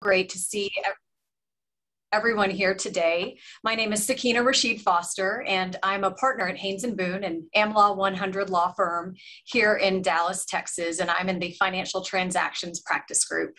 Great to see everyone here today. My name is Sakina Rashid Foster, and I'm a partner at Haynes & Boone, an AmLaw 100 law firm here in Dallas, Texas, and I'm in the Financial Transactions Practice Group.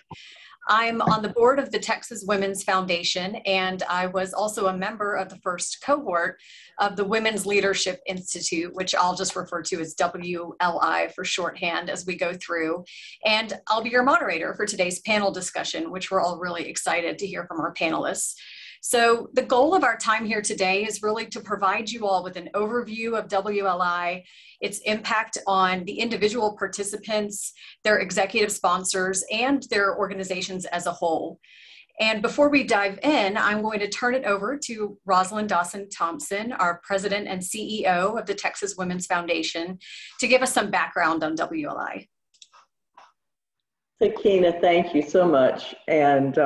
I'm on the board of the Texas Women's Foundation, and I was also a member of the first cohort of the Women's Leadership Institute, which I'll just refer to as WLI for shorthand as we go through. And I'll be your moderator for today's panel discussion, which we're all really excited to hear from our panelists. So the goal of our time here today is really to provide you all with an overview of WLI, its impact on the individual participants, their executive sponsors, and their organizations as a whole. And before we dive in, I'm going to turn it over to Rosalind Dawson-Thompson, our president and CEO of the Texas Women's Foundation, to give us some background on WLI. Sakina, thank you so much. And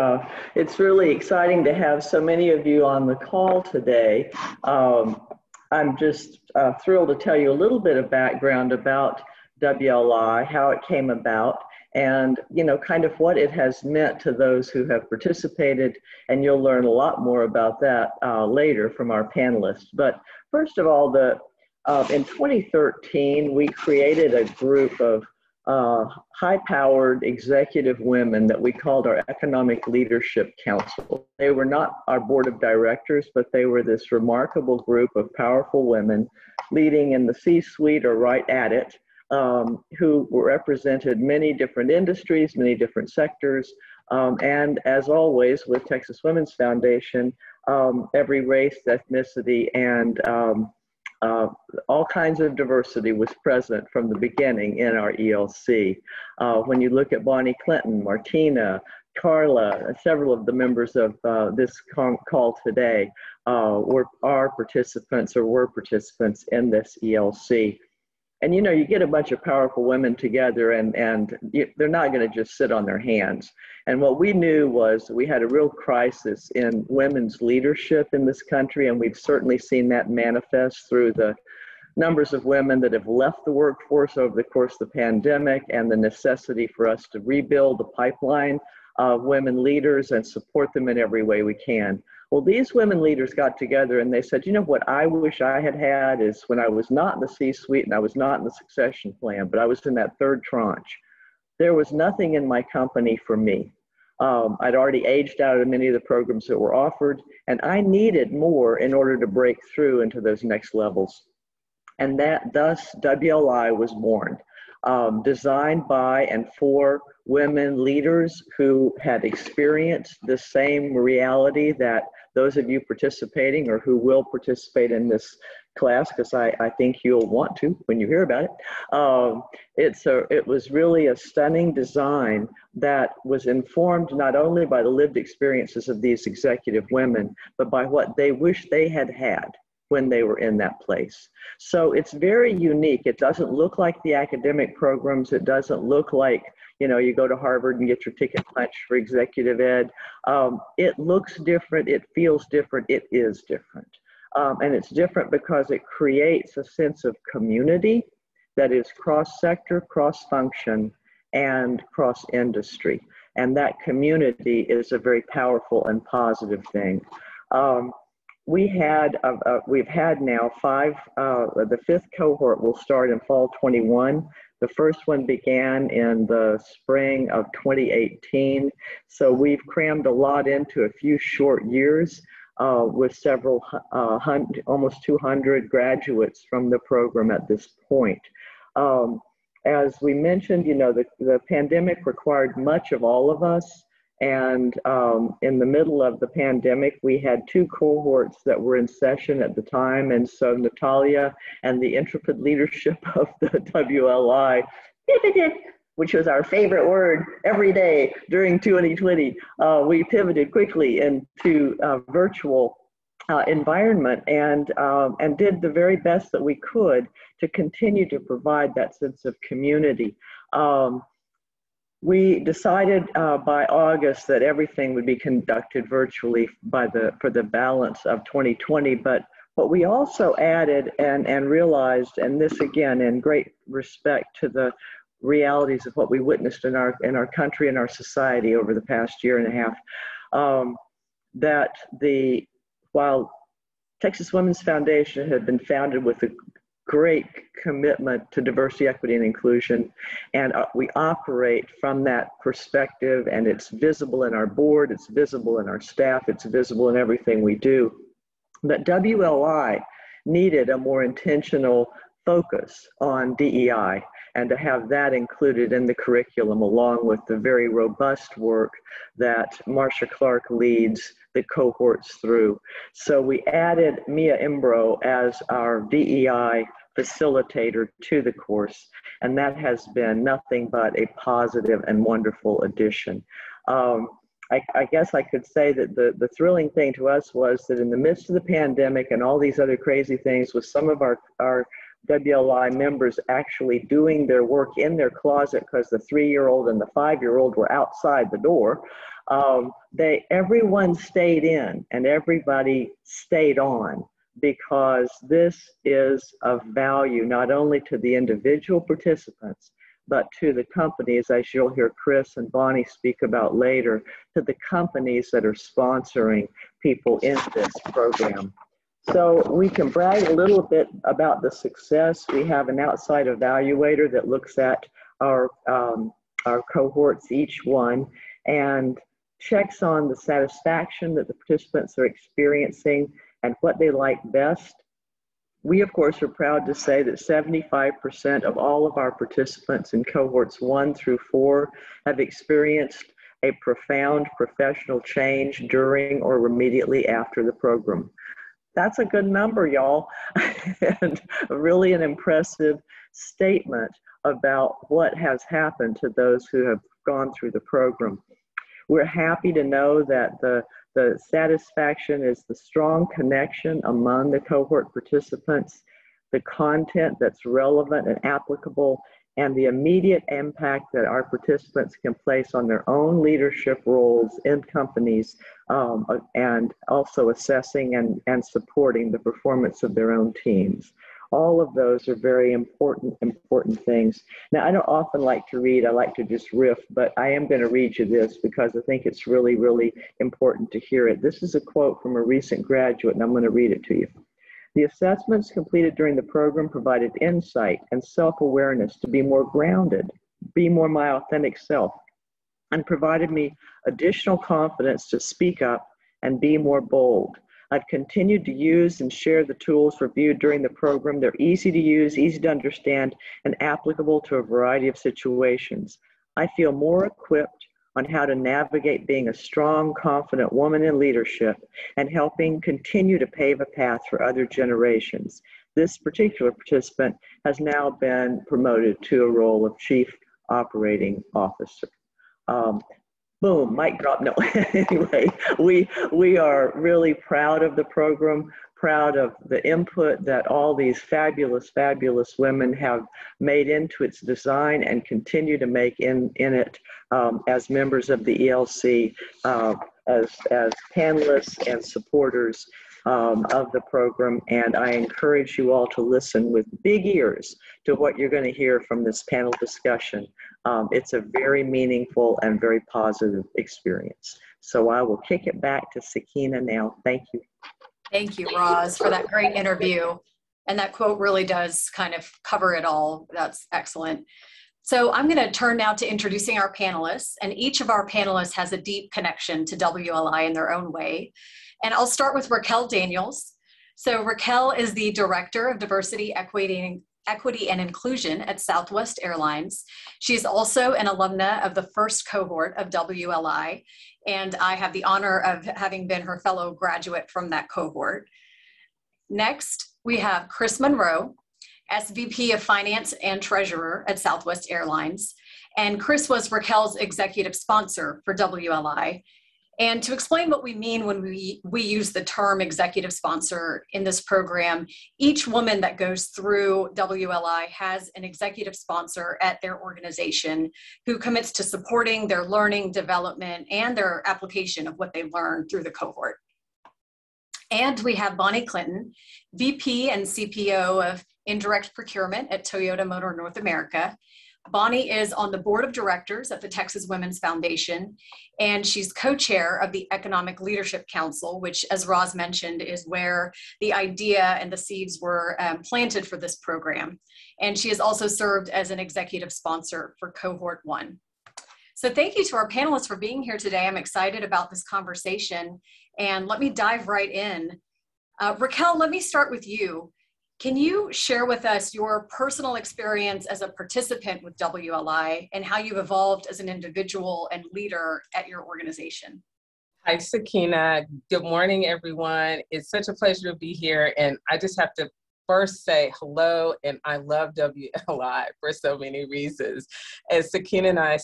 it's really exciting to have so many of you on the call today. I'm just thrilled to tell you a little bit of background about WLI, how it came about, and kind of what it has meant to those who have participated. And you'll learn a lot more about that later from our panelists. But first of all, in 2013, we created a group of high-powered executive women that we called our Economic Leadership Council. They were not our board of directors, but they were this remarkable group of powerful women leading in the C-suite or right at it, who represented many different industries, many different sectors, and as always with Texas Women's Foundation, every race, ethnicity, and all kinds of diversity was present from the beginning in our ELC. When you look at Bonnie Clinton, Martina, Carla, several of the members of this call today were participants in this ELC. And you get a bunch of powerful women together and they're not going to just sit on their hands. And what we knew was we had a real crisis in women's leadership in this country, and we've certainly seen that manifest through the numbers of women that have left the workforce over the course of the pandemic and the necessity for us to rebuild the pipeline of women leaders and support them in every way we can. Well, these women leaders got together and they said, what I wish I had is when I was not in the C-suite and I was not in the succession plan, but I was in that third tranche, there was nothing in my company for me. I'd already aged out of many of the programs that were offered, and I needed more in order to break through into those next levels. And thus WLI was born, designed by and for women leaders who had experienced the same reality that those of you participating or who will participate in this class, because I think you'll want to when you hear about it. It was really a stunning design that was informed not only by the lived experiences of these executive women, but by what they wish they had had when they were in that place. So it's very unique. It doesn't look like the academic programs. It doesn't look like, you go to Harvard and get your ticket punched for executive ed. It looks different. It feels different. It is different. And it's different because it creates a sense of community that is cross-sector, cross-function, and cross-industry. And that community is a very powerful and positive thing. We've had now the fifth cohort will start in fall 21. The first one began in the spring of 2018. So we've crammed a lot into a few short years with several almost 200 graduates from the program at this point. As we mentioned, the pandemic required much of all of us. And in the middle of the pandemic, we had two cohorts that were in session at the time. And so Natalia and the intrepid leadership of the WLI, which was our favorite word every day during 2020, we pivoted quickly into a virtual environment and did the very best that we could to continue to provide that sense of community. We decided by August that everything would be conducted virtually for the balance of 2020, but what we also added and realized, and this again in great respect to the realities of what we witnessed in our country and our society over the past year and a half. That while Texas Women's Foundation had been founded with a great commitment to diversity, equity, and inclusion, and we operate from that perspective, and it's visible in our board, it's visible in our staff, it's visible in everything we do, that WLI needed a more intentional focus on DEI, and to have that included in the curriculum along with the very robust work that Marcia Clark leads the cohorts through. So we added Mia Imbro as our DEI facilitator to the course, and that has been nothing but a positive and wonderful addition. I guess I could say that the thrilling thing to us was that in the midst of the pandemic and all these other crazy things, with some of our WLI members actually doing their work in their closet because the 3-year-old and the 5-year-old were outside the door, everyone stayed in and everybody stayed on, because this is of value not only to the individual participants, but to the companies, as you'll hear Chris and Bonnie speak about later, to the companies that are sponsoring people in this program. So we can brag a little bit about the success. We have an outside evaluator that looks at our cohorts, each one, and checks on the satisfaction that the participants are experiencing and what they like best. We, of course, are proud to say that 75% of all of our participants in cohorts 1 through 4 have experienced a profound professional change during or immediately after the program. That's a good number, y'all, and really an impressive statement about what has happened to those who have gone through the program. We're happy to know that the satisfaction is the strong connection among the cohort participants, the content that's relevant and applicable, and the immediate impact that our participants can place on their own leadership roles in companies, and also assessing and supporting the performance of their own teams. All of those are very important things. Now, I don't often like to read, I like to just riff, but I am going to read you this because I think it's really, really important to hear it. This is a quote from a recent graduate, and I'm going to read it to you. The assessments completed during the program provided insight and self-awareness to be more grounded, be more my authentic self, and provided me additional confidence to speak up and be more bold. I've continued to use and share the tools reviewed during the program. They're easy to use, easy to understand, and applicable to a variety of situations. I feel more equipped on how to navigate being a strong, confident woman in leadership and helping continue to pave a path for other generations. This particular participant has now been promoted to a role of Chief Operating Officer. Boom, mic drop. No, anyway, we are really proud of the program, proud of the input that all these fabulous, fabulous women have made into its design and continue to make in it as members of the ELC, as panelists and supporters of the program. And I encourage you all to listen with big ears to what you're going to hear from this panel discussion. It's a very meaningful and very positive experience. So I will kick it back to Sakina now. Thank you. Thank you, Roz, for that great interview. And that quote really does kind of cover it all. That's excellent. So I'm going to turn now to introducing our panelists, and each of our panelists has a deep connection to WLI in their own way. And I'll start with Raquel Daniels. So Raquel is the Director of Diversity, Equity, and Inclusion at Southwest Airlines. She's also an alumna of the first cohort of WLI, and I have the honor of having been her fellow graduate from that cohort. Next, we have Chris Monroe, SVP of Finance and Treasurer at Southwest Airlines. And Chris was Raquel's executive sponsor for WLI. And to explain what we mean when we use the term executive sponsor in this program, each woman that goes through WLI has an executive sponsor at their organization who commits to supporting their learning, development, and their application of what they learned through the cohort. And we have Bonnie Clinton, VP and CPO of Indirect Procurement at Toyota Motor North America. Bonnie is on the board of directors at the Texas Women's Foundation, and she's co-chair of the Economic Leadership Council, which, as Roz mentioned, is where the idea and the seeds were planted for this program. And she has also served as an executive sponsor for Cohort 1. So thank you to our panelists for being here today. I'm excited about this conversation, and let me dive right in. Raquel, let me start with you. Can you share with us your personal experience as a participant with WLI and how you've evolved as an individual and leader at your organization? Hi, Sakina. Good morning, everyone. It's such a pleasure to be here. And I just have to first say hello, and I love WLI for so many reasons. As Sakina and I,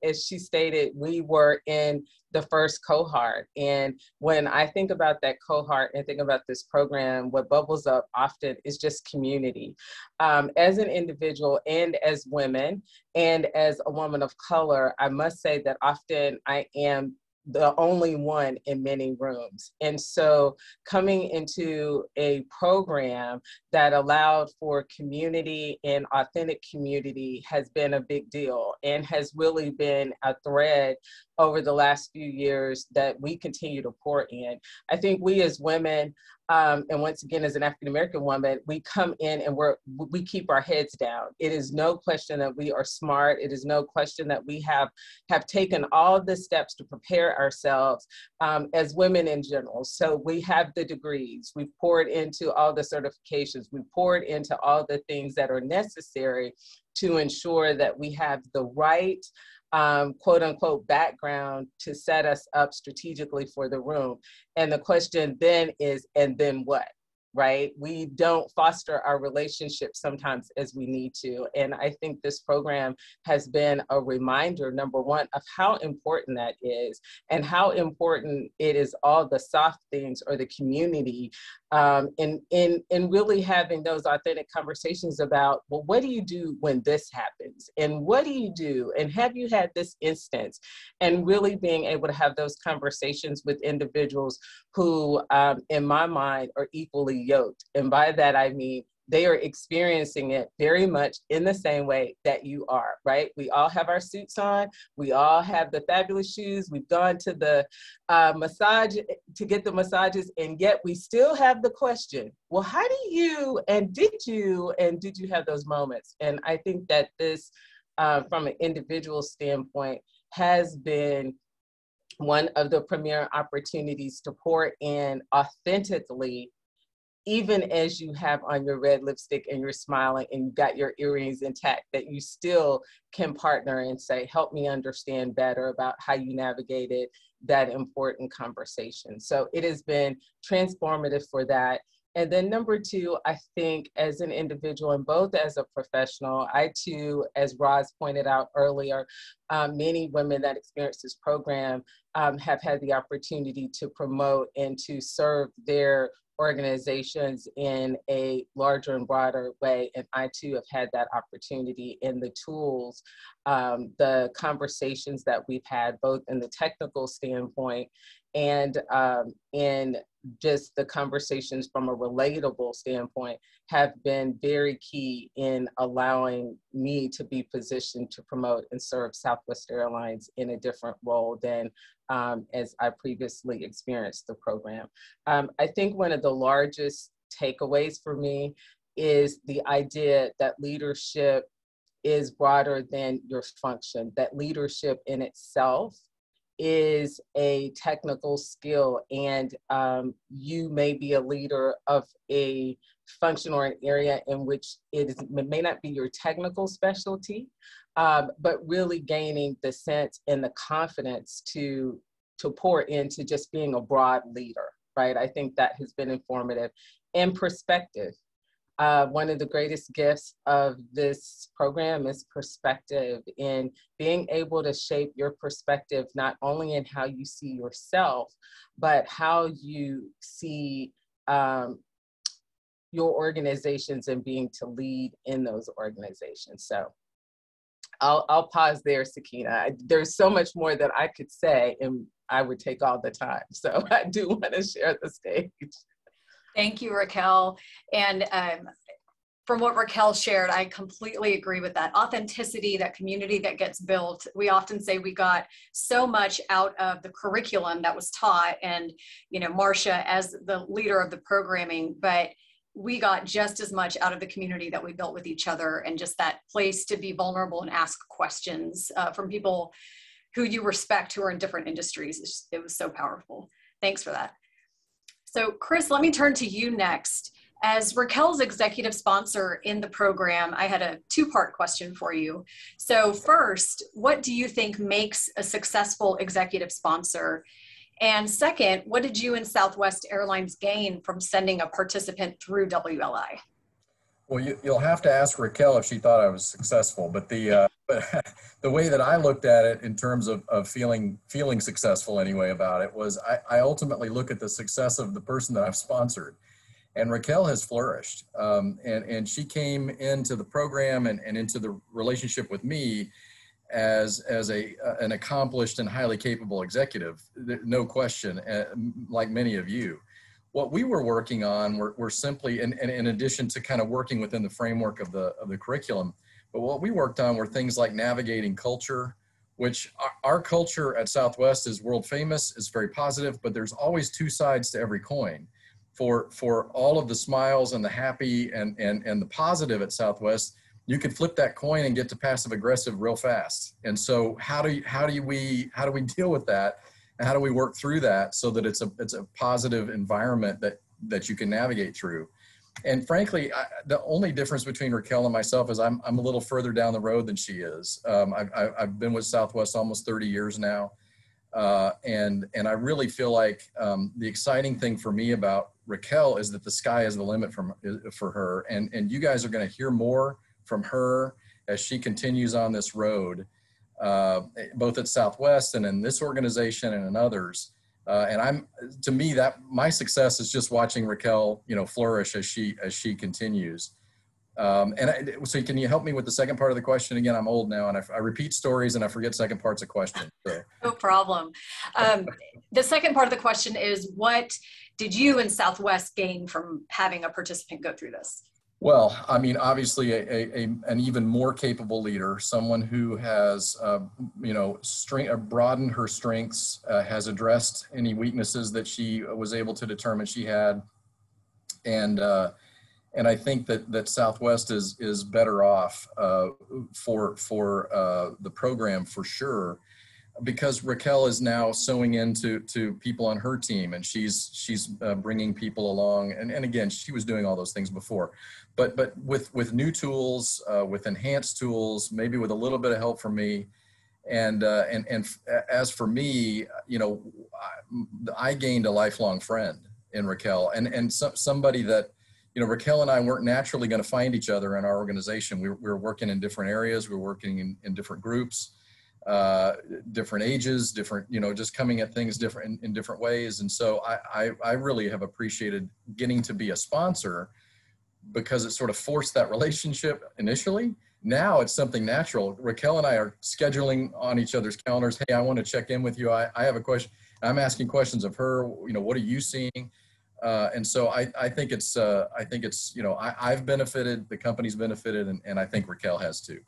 as she stated, we were in the first cohort. And when I think about that cohort and think about this program, what bubbles up often is just community. As an individual and as women and as a woman of color, I must say that often I am the only one in many rooms. And so coming into a program that allowed for community and authentic community has been a big deal and has really been a thread over the last few years that we continue to pour in. I think we as women, and once again, as an African-American woman, we come in and we keep our heads down. It is no question that we are smart. It is no question that we have taken all the steps to prepare ourselves as women in general. So we have the degrees, we've poured into all the certifications, we've poured into all the things that are necessary to ensure that we have the right quote unquote background to set us up strategically for the room. And the question then is, and then what? Right? We don't foster our relationships sometimes as we need to. And I think this program has been a reminder, number one, of how important that is and how important it is, all the soft things or the community in really having those authentic conversations about, well, what do you do when this happens? And what do you do? And have you had this instance? And really being able to have those conversations with individuals who, in my mind, are equally yoked. And by that, I mean, they are experiencing it very much in the same way that you are, right? We all have our suits on. We all have the fabulous shoes. We've gone to the massage to get the massages, and yet we still have the question, well, how do you, and did you have those moments? And I think that this, from an individual standpoint, has been one of the premier opportunities to pour in authentically, even as you have on your red lipstick and you're smiling and you've got your earrings intact, that you still can partner and say, help me understand better about how you navigated that important conversation. So it has been transformative for that. And then number two, I think as an individual and both as a professional, I too, as Roz pointed out earlier, many women that experience this program have had the opportunity to promote and to serve their organizations in a larger and broader way. And I too have had that opportunity in the tools, the conversations that we've had, both in the technical standpoint and in just the conversations from a relatable standpoint, have been very key in allowing me to be positioned to promote and serve Southwest Airlines in a different role than as I previously experienced the program. I think one of the largest takeaways for me is the idea that leadership is broader than your function, that leadership in itself is a technical skill, and you may be a leader of a function or an area in which it may not be your technical specialty, but really gaining the sense and the confidence to pour into just being a broad leader, right? I think that has been informative. And perspective. One of the greatest gifts of this program is perspective, in being able to shape your perspective, not only in how you see yourself, but how you see your organizations and being to lead in those organizations. So I'll pause there, Sakina. There's so much more that I could say, and I would take all the time. So I do want to share the stage. Thank you, Raquel. And from what Raquel shared, I completely agree with that. Authenticity, that community that gets built. We often say we got so much out of the curriculum that was taught, and, you know, Marcia as the leader of the programming, but we got just as much out of the community that we built with each other, and just that place to be vulnerable and ask questions from people who you respect, who are in different industries. It was so powerful. Thanks for that. So Chris, let me turn to you next. As Raquel's executive sponsor in the program, I had a two-part question for you. So first, what do you think makes a successful executive sponsor? And second, what did you and Southwest Airlines gain from sending a participant through WLI? Well, you'll have to ask Raquel if she thought I was successful, but the way that I looked at it in terms of feeling successful anyway about it was I ultimately look at the success of the person that I've sponsored. And Raquel has flourished, and she came into the program and into the relationship with me as an accomplished and highly capable executive, no question, like many of you. What we were working on were simply, and in addition to kind of working within the framework of the curriculum, but what we worked on were things like navigating culture, which our culture at Southwest is world famous, is very positive, but there's always two sides to every coin. For all of the smiles and the happy and the positive at Southwest, you could flip that coin and get to passive aggressive real fast. And so how do we deal with that? And how do we work through that so that it's a positive environment that you can navigate through? And frankly, the only difference between Raquel and myself is I'm a little further down the road than she is. I've been with Southwest almost 30 years now. And I really feel like the exciting thing for me about Raquel is that the sky is the limit for her. And you guys are going to hear more from her as she continues on this road, both at Southwest and in this organization and in others. And to me, that my success is just watching Raquel, flourish as she continues. So can you help me with the second part of the question? Again, I'm old now and I repeat stories and I forget second parts of questions. So. No problem. The second part of the question is, what did you and Southwest gain from having a participant go through this? Well, I mean, obviously an even more capable leader, someone who has, broadened her strengths, has addressed any weaknesses that she was able to determine she had. And I think that Southwest is better off for the program for sure, because Raquel is now sewing into people on her team, and she's bringing people along. And again, she was doing all those things before, but with new tools, with enhanced tools, maybe with a little bit of help from me. And as for me, I gained a lifelong friend in Raquel, and somebody that. Raquel and I weren't naturally going to find each other in our organization. We were working in different areas. We were working in different groups, different ages, different, just coming at things different in different ways. And so I really have appreciated getting to be a sponsor, because it sort of forced that relationship initially. Now it's something natural. Raquel and I are scheduling on each other's calendars. Hey, I want to check in with you. I have a question. I'm asking questions of her. What are you seeing? And so I think it's I've benefited, the company's benefited, and I think Raquel has too.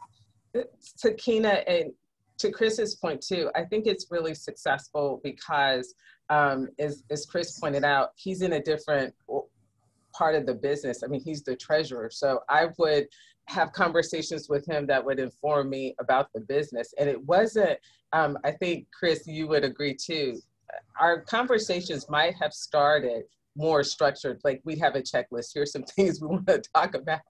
Sakina, and to Chris's point too, I think it's really successful because, as Chris pointed out, he's in a different part of the business. I mean, he's the treasurer. So I would have conversations with him that would inform me about the business. And it wasn't, I think, Chris, you would agree too, our conversations might have started more structured, like we have a checklist, here's some things we want to talk about.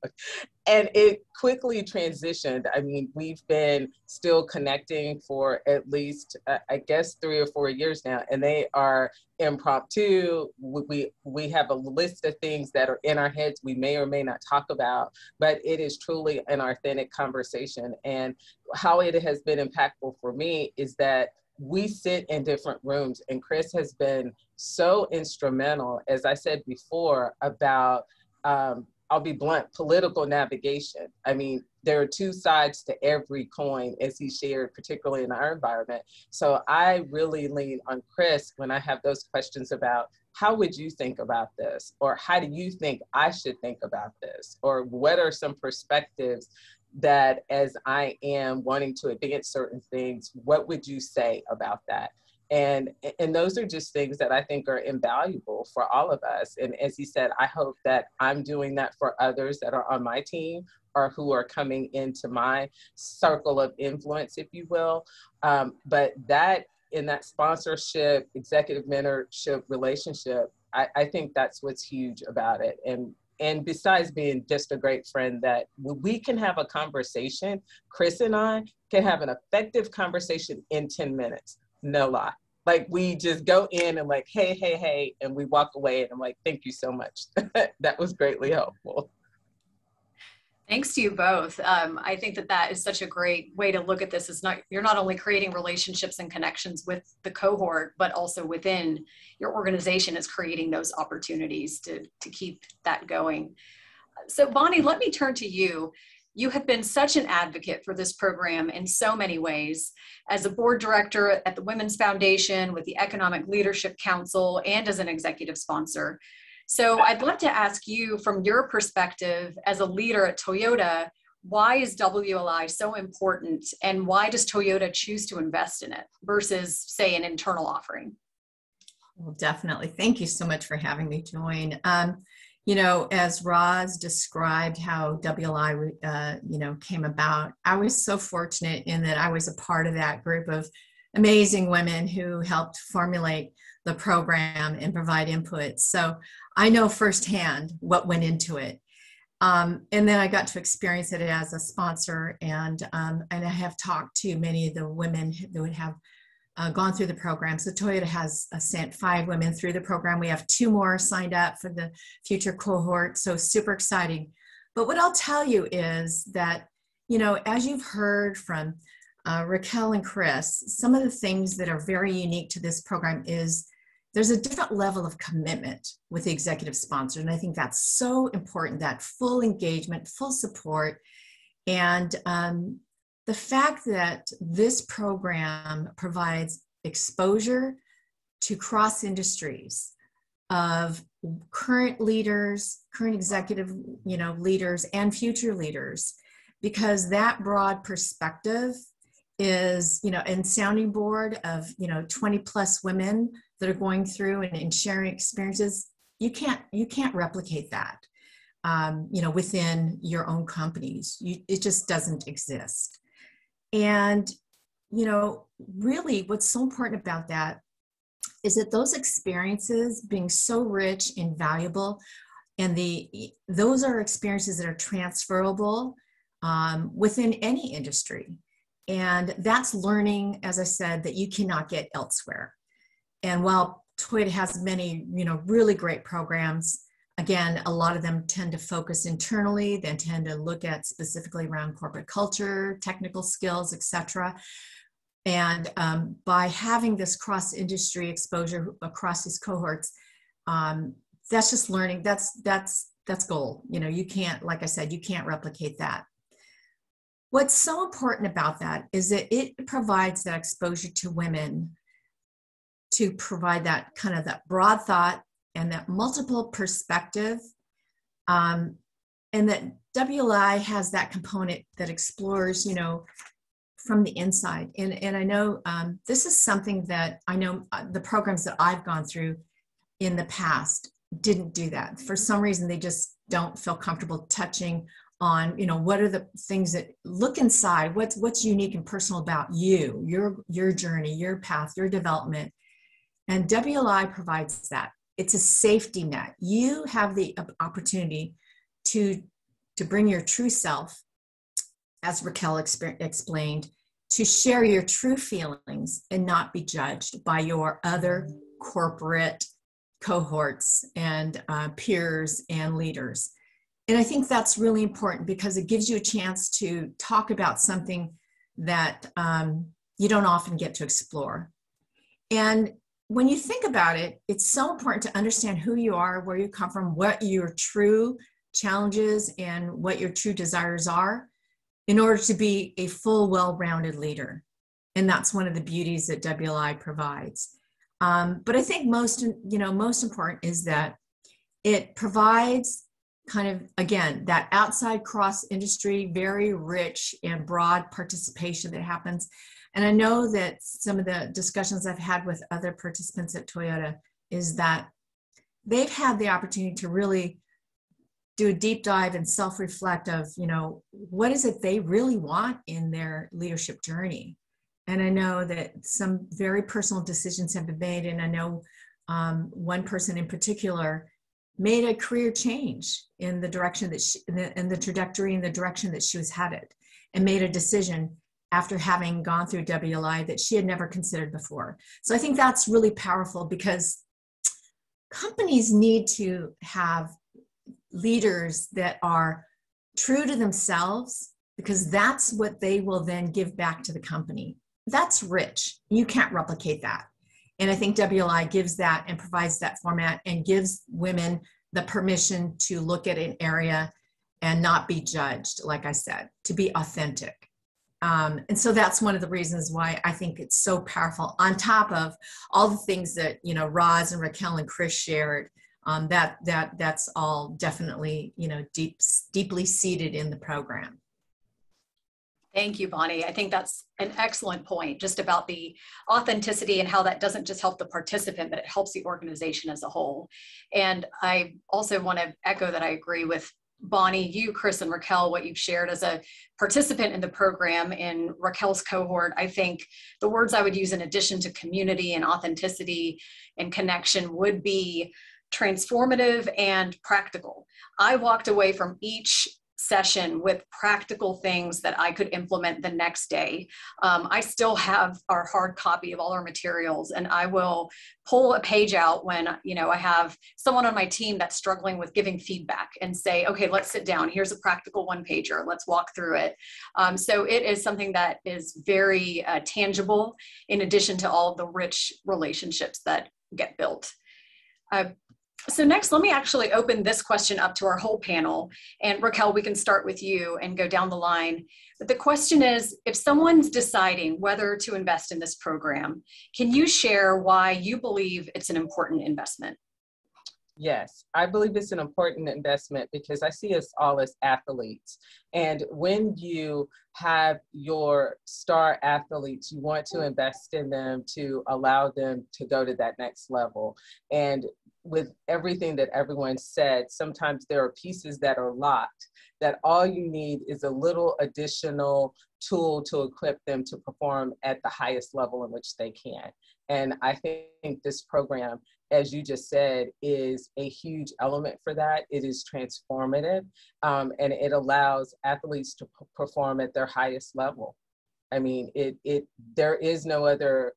And it quickly transitioned. I mean, we've been still connecting for at least, I guess, 3 or 4 years now, and they are impromptu. We have a list of things that are in our heads we may or may not talk about, but it is truly an authentic conversation. And how it has been impactful for me is that we sit in different rooms, and Chris has been so instrumental, as I said before, about I'll be blunt, political navigation. I mean, there are two sides to every coin, as he shared, particularly in our environment. So I really lean on Chris when I have those questions about, how would you think about this? Or how do you think I should think about this? Or what are some perspectives that, as I am wanting to advance certain things, what would you say about that? And those are just things that I think are invaluable for all of us. And as he said, I hope that I'm doing that for others that are on my team or who are coming into my circle of influence, if you will. But that, in that sponsorship, executive mentorship relationship, I think that's what's huge about it. And besides being just a great friend, that we can have a conversation, Chris and I can have an effective conversation in 10 minutes. No lie. Like, we just go in and like, hey, and we walk away, and I'm like, thank you so much. That was greatly helpful. Thanks to you both. I think that is such a great way to look at this. You're not only creating relationships and connections with the cohort, but also within your organization is creating those opportunities to keep that going. So Bonnie, let me turn to you. You have been such an advocate for this program in so many ways, as a board director at the Women's Foundation, with the Economic Leadership Council, and as an executive sponsor. So I'd love to ask you, from your perspective as a leader at Toyota, why is WLI so important, and why does Toyota choose to invest in it versus, say, an internal offering? Well, definitely. Thank you so much for having me join. You know, as Roz described how WLI, came about, I was so fortunate in that I was a part of that group of amazing women who helped formulate the program and provide input. So I know firsthand what went into it. And then I got to experience it as a sponsor, and I have talked to many of the women who would have gone through the program. So Toyota has sent 5 women through the program. We have 2 more signed up for the future cohort. So super exciting. But what I'll tell you is that, you know, as you've heard from Raquel and Chris, some of the things that are very unique to this program is there's a different level of commitment with the executive sponsor. And I think that's so important, that full engagement, full support. And the fact that this program provides exposure to cross industries of current leaders, current executive, leaders, and future leaders, because that broad perspective is, and sounding board of, 20 plus women that are going through and sharing experiences, you can't replicate that, within your own companies. It just doesn't exist. And, really what's so important about that is that those experiences being so rich and valuable, and those are experiences that are transferable within any industry. And that's learning, as I said, that you cannot get elsewhere. And while Toyota has many, really great programs, again, a lot of them tend to focus internally, then tend to look at specifically around corporate culture, technical skills, et cetera. And by having this cross-industry exposure across these cohorts, that's just learning. That's gold. You can't, like I said, you can't replicate that. What's so important about that is that it provides that exposure to women to provide that kind of that broad thought and that multiple perspective, and that WLI has that component that explores, from the inside. And I know this is something that I know the programs that I've gone through in the past didn't do that. For some reason, they just don't feel comfortable touching on, what are the things that look inside, what's unique and personal about you, your journey, your path, your development. And WLI provides that. It's a safety net. You have the opportunity to bring your true self, as Raquel explained, to share your true feelings and not be judged by your other corporate cohorts and peers and leaders. And I think that's really important because it gives you a chance to talk about something that you don't often get to explore. And when you think about it, it's so important to understand who you are, where you come from, what your true challenges and what your true desires are in order to be a full, well-rounded leader. And that's one of the beauties that WLI provides. But I think most important is that it provides kind of, again, that outside cross-industry, very rich and broad participation that happens. And I know that some of the discussions I've had with other participants at Toyota is that they've had the opportunity to really do a deep dive and self-reflect of, what is it they really want in their leadership journey. And I know that some very personal decisions have been made. And I know one person in particular made a career change in the direction that in the trajectory and the direction that she was headed, and made a decision after having gone through WLI that she had never considered before. So I think that's really powerful, because companies need to have leaders that are true to themselves, because that's what they will then give back to the company. That's rich. You can't replicate that. And I think WLI gives that and provides that format and gives women the permission to look at an area and not be judged, like I said, to be authentic. And so that's one of the reasons why I think it's so powerful, on top of all the things that, Roz and Raquel and Chris shared. That's all definitely, deeply seated in the program. Thank you, Bonnie. I think that's an excellent point, just about the authenticity and how that doesn't just help the participant, but it helps the organization as a whole. And I also want to echo that I agree with Bonnie, you, Chris, and Raquel, what you've shared as a participant in the program. In Raquel's cohort, I think the words I would use in addition to community and authenticity and connection would be transformative and practical. I walked away from each session with practical things that I could implement the next day. I still have our hard copy of all our materials, and I will pull a page out when, I have someone on my team that's struggling with giving feedback, and say, okay, let's sit down. Here's a practical one-pager. Let's walk through it. So it is something that is very tangible, in addition to all the rich relationships that get built. So next, let me actually open this question up to our whole panel. And Raquel, we can start with you and go down the line. But the question is, if someone's deciding whether to invest in this program, can you share why you believe it's an important investment? Yes, I believe it's an important investment because I see us all as athletes. And when you have your star athletes, you want to invest in them to allow them to go to that next level. And with everything that everyone said, sometimes there are pieces that are locked, that all you need is a little additional tool to equip them to perform at the highest level in which they can. And I think this program, as you just said, is a huge element for that. It is transformative, and it allows athletes to perform at their highest level. I mean, there is no other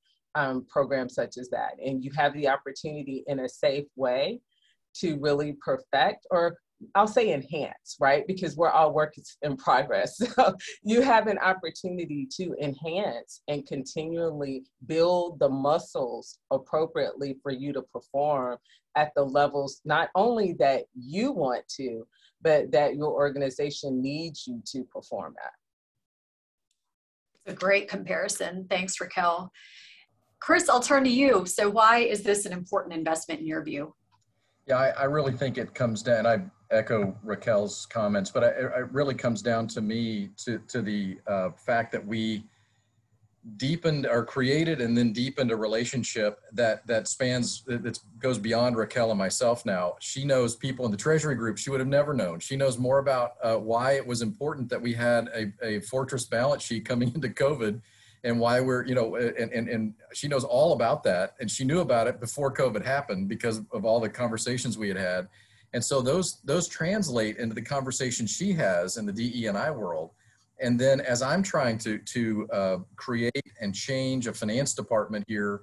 program such as that. And you have the opportunity in a safe way to really perfect, or I'll say enhance, right? Because we're all works in progress. So you have an opportunity to enhance and continually build the muscles appropriately for you to perform at the levels, not only that you want to, but that your organization needs you to perform at. It's a great comparison. Thanks, Raquel. Chris, I'll turn to you. So why is this an important investment in your view? Yeah, I really think it comes down, I echo Raquel's comments, but it really comes down to me to the fact that we deepened or created and then deepened a relationship that spans, that goes beyond Raquel and myself now. She knows people in the Treasury group she would have never known. She knows more about why it was important that we had a fortress balance sheet coming into COVID, and why we're, and she knows all about that. And she knew about it before COVID happened because of all the conversations we had. And so those translate into the conversation she has in the DE&I world. And then as I'm trying to create and change a finance department here,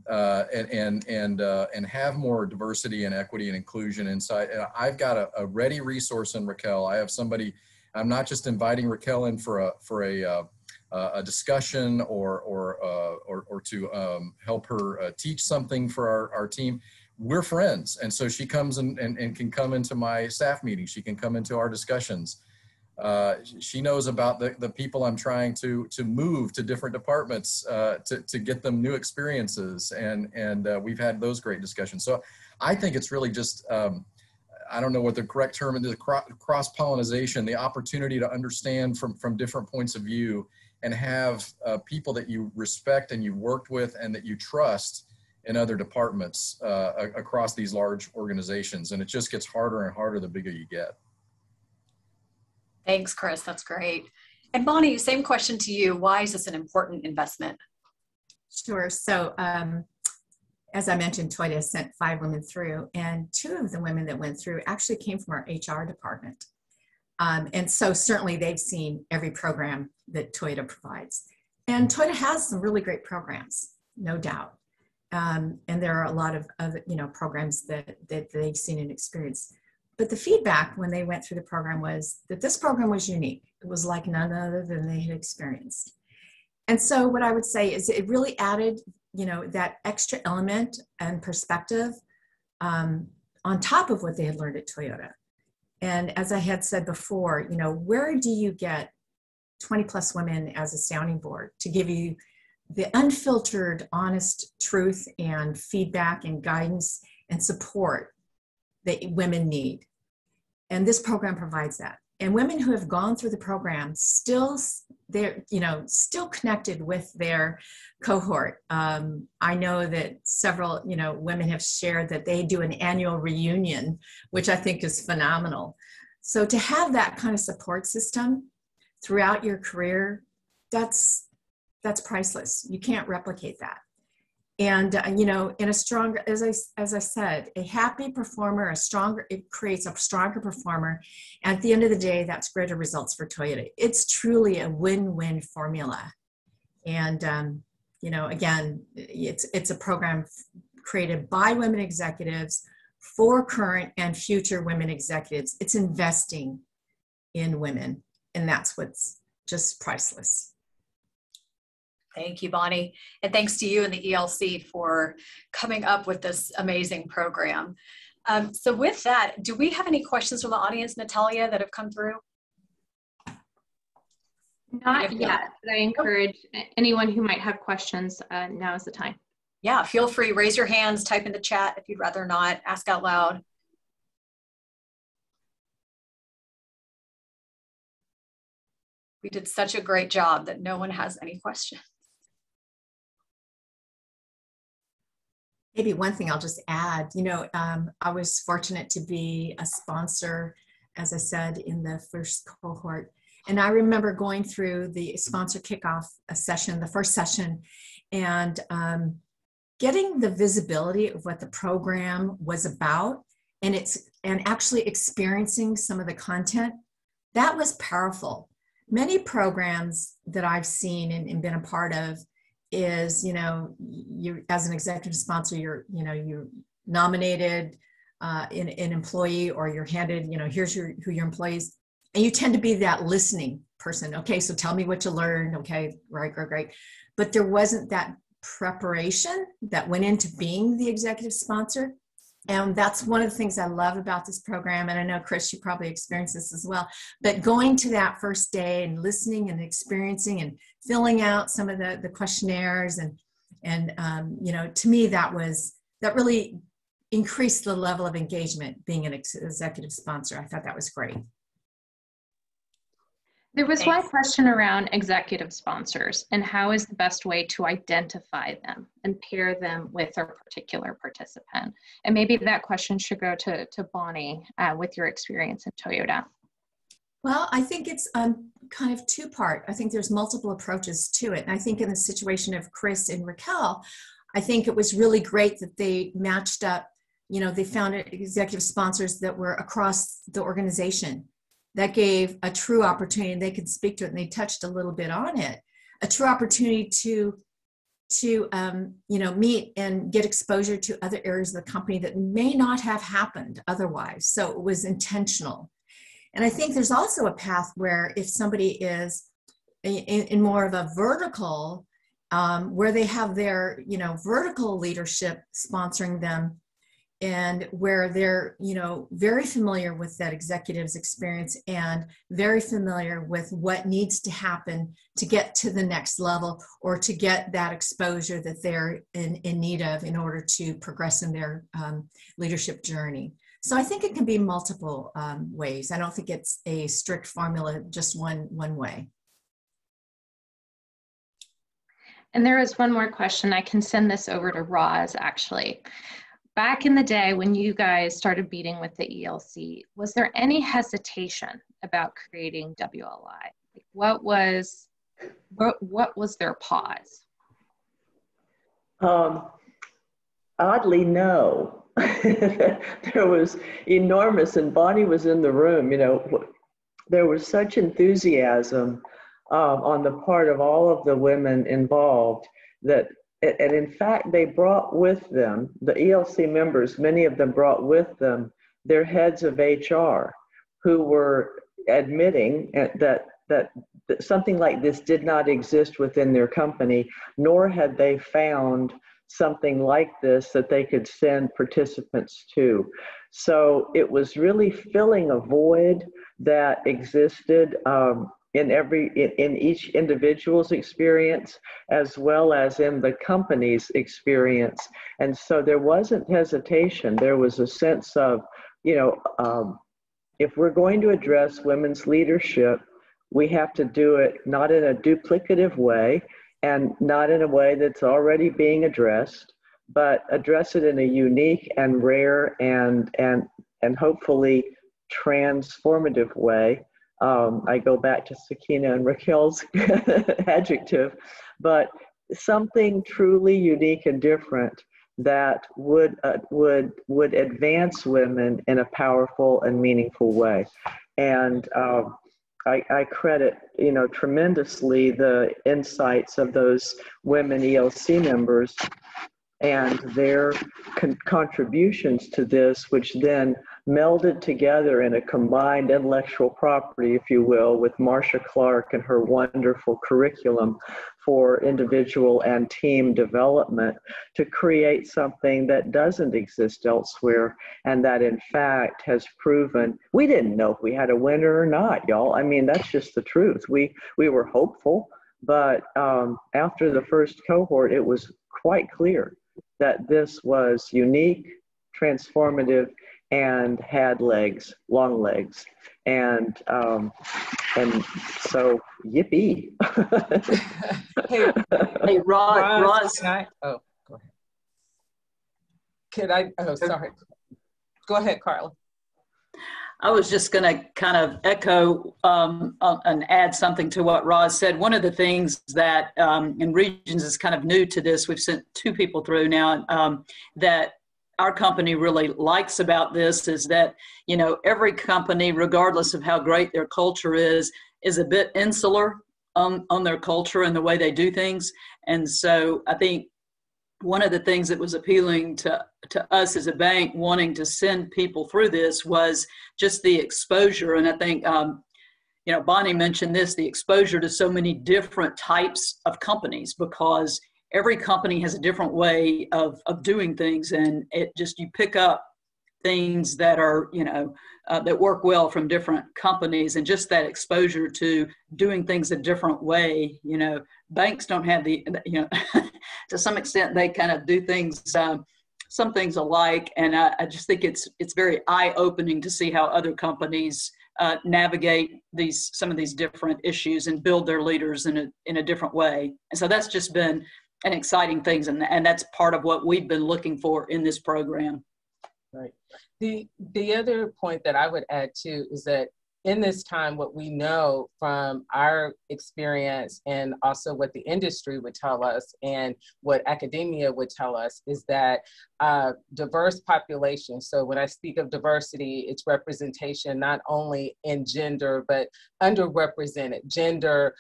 and have more diversity and equity and inclusion inside, I've got a ready resource in Raquel. I have somebody. I'm not just inviting Raquel in for a discussion or to help her teach something for our team. we're friends. And so she comes and can come into my staff meetings. She can come into our discussions. She knows about the people I'm trying to move to different departments to get them new experiences. And we've had those great discussions. So I think it's really just, I don't know what the correct term is, cross-pollination, the opportunity to understand from different points of view and have people that you respect and you've worked with and that you trust in other departments across these large organizations. And it just gets harder and harder the bigger you get. Thanks, Chris. That's great. And Bonnie, same question to you. Why is this an important investment? Sure. So as I mentioned, Toyota sent 5 women through, and 2 of the women that went through actually came from our HR department. And so certainly they've seen every program that Toyota provides. And Toyota has some really great programs, no doubt. And there are a lot of programs that they've seen and experienced. But the feedback when they went through the program was that this program was unique. It was like none other than they had experienced. And so what I would say is it really added, that extra element and perspective on top of what they had learned at Toyota. And as I had said before, where do you get 20 plus women as a sounding board to give you the unfiltered, honest truth and feedback and guidance and support that women need? And this program provides that. And women who have gone through the program still connected with their cohort. I know that several, women have shared that they do an annual reunion, which I think is phenomenal. So to have that kind of support system throughout your career, that's priceless. You can't replicate that. And in a stronger, as I said, a happy performer, it creates a stronger performer. And at the end of the day, that's greater results for Toyota. It's truly a win-win formula. And again, it's a program created by women executives for current and future women executives. It's investing in women, and that's what's just priceless. Thank you, Bonnie. And thanks to you and the ELC for coming up with this amazing program. So with that, do we have any questions from the audience, Natalia, that have come through? Not yet, but I encourage anyone who might have questions, now is the time. Yeah, feel free, raise your hands, type in the chat if you'd rather not, ask out loud. We did such a great job that no one has any questions. Maybe one thing I'll just add, I was fortunate to be a sponsor, as I said, in the first cohort. And I remember going through the sponsor kickoff session, the first session, and getting the visibility of what the program was about and actually experiencing some of the content. That was powerful. Many programs that I've seen and been a part of is, you as an executive sponsor, you're nominated an employee, or you're handed, here's who your employees, and you tend to be that listening person. Okay, so tell me what you learned. Okay, great. But there wasn't that preparation that went into being the executive sponsor. And that's one of the things I love about this program. And I know, Chris, you probably experienced this as well. But going to that first day and listening and experiencing and filling out some of the questionnaires and to me, that really increased the level of engagement being an executive sponsor. I thought that was great. There was one question around executive sponsors and how is the best way to identify them and pair them with a particular participant. And maybe that question should go to Bonnie with your experience at Toyota. Well, I think it's kind of two-part. I think there's multiple approaches to it. And I think in the situation of Chris and Raquel, I think it was really great that they matched up, they found executive sponsors that were across the organization. That gave a true opportunity, and they could speak to it, and they touched a little bit on it, a true opportunity to meet and get exposure to other areas of the company that may not have happened otherwise. So it was intentional. And I think there's also a path where if somebody is in more of a vertical, where they have their, vertical leadership sponsoring them, and where they're, you know, very familiar with that executive's experience and very familiar with what needs to happen to get to the next level or to get that exposure that they're in need of in order to progress in their leadership journey. So I think it can be multiple ways. I don't think it's a strict formula, just one way. And there is one more question. I can send this over to Roz, actually. Back in the day when you guys started meeting with the ELC, was there any hesitation about creating WLI? Like what was their pause? Oddly, no. There was enormous, and Bonnie was in the room, you know, there was such enthusiasm on the part of all of the women involved that, and in fact, they brought with them, the ELC members, many of them brought with them their heads of HR who were admitting that something like this did not exist within their company, nor had they found something like this that they could send participants to. So it was really filling a void that existed in each individual's experience, as well as in the company's experience. And so there wasn't hesitation. There was a sense of, you know, if we're going to address women's leadership, we have to do it not in a duplicative way and not in a way that's already being addressed, but address it in a unique and rare and hopefully transformative way. I go back to Sakina and Raquel's adjective, but something truly unique and different that would advance women in a powerful and meaningful way. And I credit, you know, tremendously the insights of those women ELC members and their contributions to this, which then melded together in a combined intellectual property, if you will, with Marcia Clark and her wonderful curriculum for individual and team development to create something that doesn't exist elsewhere, and that in fact has proven, we didn't know if we had a winner or not, y'all. I mean, that's just the truth. We were hopeful, but after the first cohort, it was quite clear that this was unique, transformative, and had legs, long legs. And so, yippee. Hey, Roz. Oh, go ahead. Oh, sorry. Go ahead, Carla. I was just going to kind of echo and add something to what Roz said. One of the things that in Regions is kind of new to this, we've sent 2 people through now, that our company really likes about this is that, you know, every company, regardless of how great their culture is a bit insular on their culture and the way they do things. And so I think one of the things that was appealing to us as a bank wanting to send people through this was just the exposure. And I think, you know, Bonnie mentioned this, the exposure to so many different types of companies, because every company has a different way of doing things. And it just, you pick up things that are, you know, that work well from different companies, and just that exposure to doing things a different way. You know, banks don't have the, you know, to some extent they kind of do things, some things alike. And I just think it's very eye-opening to see how other companies navigate some of these different issues and build their leaders in a different way. And so that's just been an exciting thing, and that's part of what we've been looking for in this program. Right. The other point that I would add too is that in this time, what we know from our experience and also what the industry would tell us and what academia would tell us is that diverse populations, so when I speak of diversity, it's representation not only in gender, but underrepresented gender,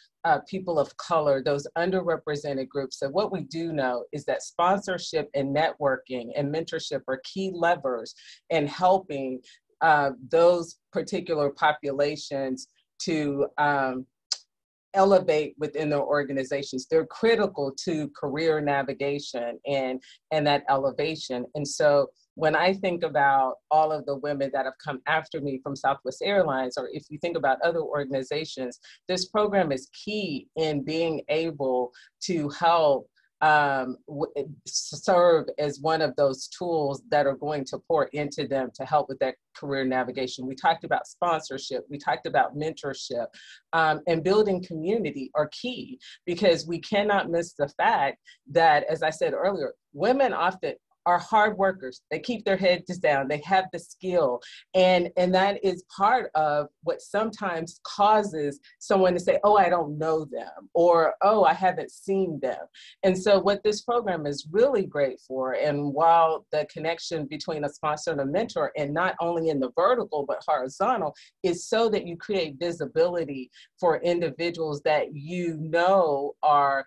people of color, those underrepresented groups. So what we do know is that sponsorship and networking and mentorship are key levers in helping those particular populations to elevate within their organizations. They're critical to career navigation and that elevation. And so when I think about all of the women that have come after me from Southwest Airlines, or if you think about other organizations, this program is key in being able to help serve as one of those tools that are going to pour into them to help with that career navigation. We talked about sponsorship, we talked about mentorship, and building community are key, because we cannot miss the fact that, as I said earlier, women often are hard workers. They keep their heads down. They have the skill. And that is part of what sometimes causes someone to say, oh, I don't know them, or, oh, I haven't seen them. And so what this program is really great for, and while the connection between a sponsor and a mentor, and not only in the vertical, but horizontal, is so that you create visibility for individuals that you know are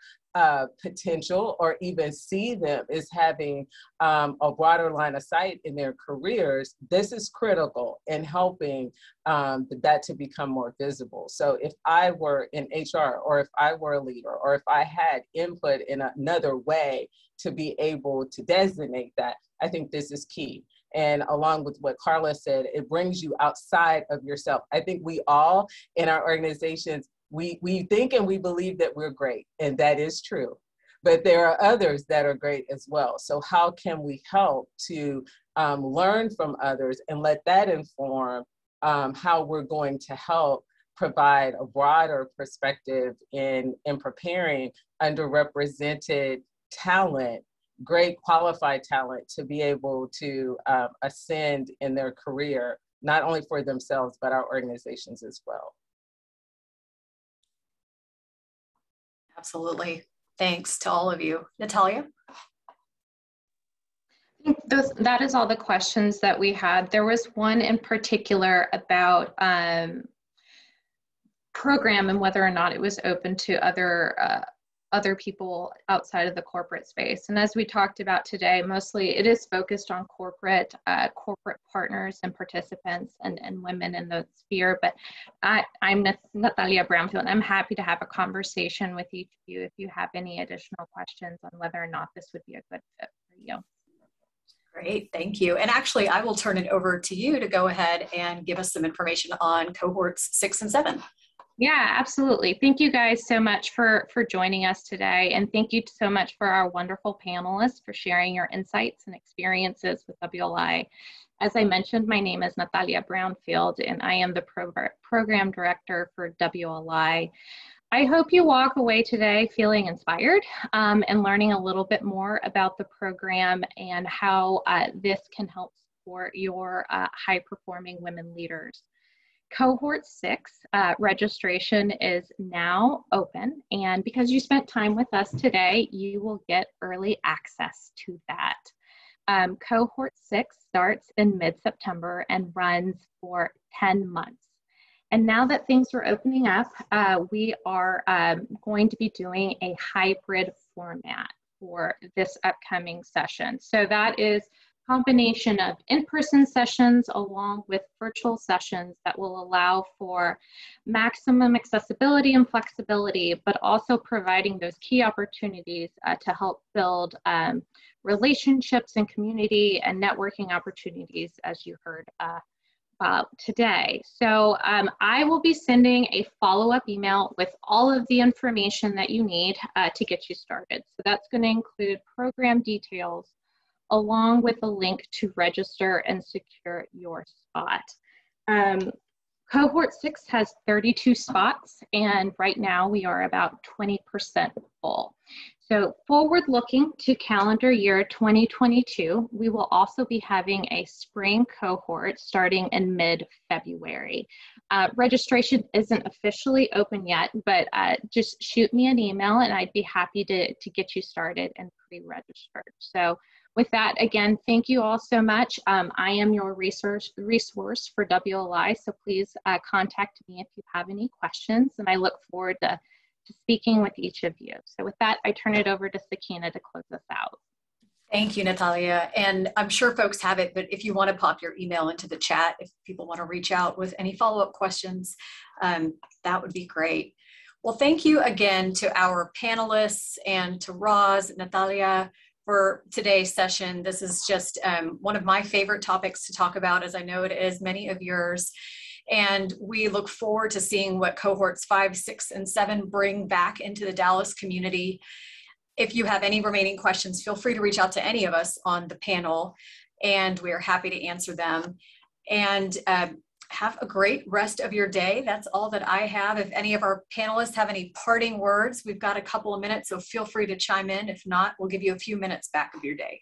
potential, or even see them as having a broader line of sight in their careers. This is critical in helping that to become more visible. So if I were in HR, or if I were a leader, or if I had input in another way to be able to designate that, I think this is key. And along with what Carla said, it brings you outside of yourself. I think we all in our organizations, we think and we believe that we're great, and that is true. But there are others that are great as well. So how can we help to learn from others and let that inform how we're going to help provide a broader perspective in preparing underrepresented talent, great qualified talent, to be able to ascend in their career, not only for themselves, but our organizations as well. Absolutely. Thanks to all of you. Natalia? I think that is all the questions that we had. There was one in particular about program and whether or not it was open to other people outside of the corporate space. And as we talked about today, mostly it is focused on corporate partners and participants and women in the sphere. But I'm Natalia Brownfield, and I'm happy to have a conversation with each of you if you have any additional questions on whether or not this would be a good fit for you. Great, thank you. And actually, I will turn it over to you to go ahead and give us some information on cohorts 6 and 7. Yeah, absolutely. Thank you guys so much for joining us today. And thank you so much for our wonderful panelists for sharing your insights and experiences with WLI. As I mentioned, my name is Natalia Brownfield, and I am the program director for WLI. I hope you walk away today feeling inspired and learning a little bit more about the program and how this can help support your high-performing women leaders. Cohort 6 registration is now open, and because you spent time with us today, you will get early access to that. Cohort 6 starts in mid-September and runs for 10 months. And now that things are opening up, we are going to be doing a hybrid format for this upcoming session. So that is combination of in-person sessions along with virtual sessions that will allow for maximum accessibility and flexibility, but also providing those key opportunities to help build relationships and community and networking opportunities, as you heard about today. So I will be sending a follow-up email with all of the information that you need to get you started. So that's going to include program details, along with a link to register and secure your spot. Cohort 6 has 32 spots, and right now we are about 20% full. So forward looking to calendar year 2022, we will also be having a spring cohort starting in mid-February. Registration isn't officially open yet, but just shoot me an email and I'd be happy to get you started and pre-registered. So with that, again, thank you all so much. I am your resource for WLI, so please contact me if you have any questions, and I look forward to speaking with each of you. So with that, I turn it over to Sakina to close us out. Thank you, Natalia. And I'm sure folks have it, but if you want to pop your email into the chat, if people want to reach out with any follow-up questions, that would be great. Well, thank you again to our panelists and to Roz, Natalia, for today's session. This is just one of my favorite topics to talk about, as I know it is many of yours. And we look forward to seeing what cohorts 5, 6, and 7 bring back into the Dallas community. If you have any remaining questions, feel free to reach out to any of us on the panel, and we are happy to answer them. And have a great rest of your day. That's all that I have. If any of our panelists have any parting words, we've got a couple of minutes, so feel free to chime in. If not, we'll give you a few minutes back of your day.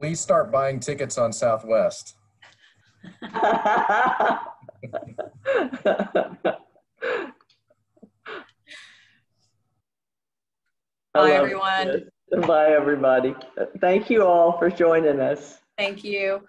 Please start buying tickets on Southwest. Bye, Everyone. Bye, everybody. Thank you all for joining us. Thank you.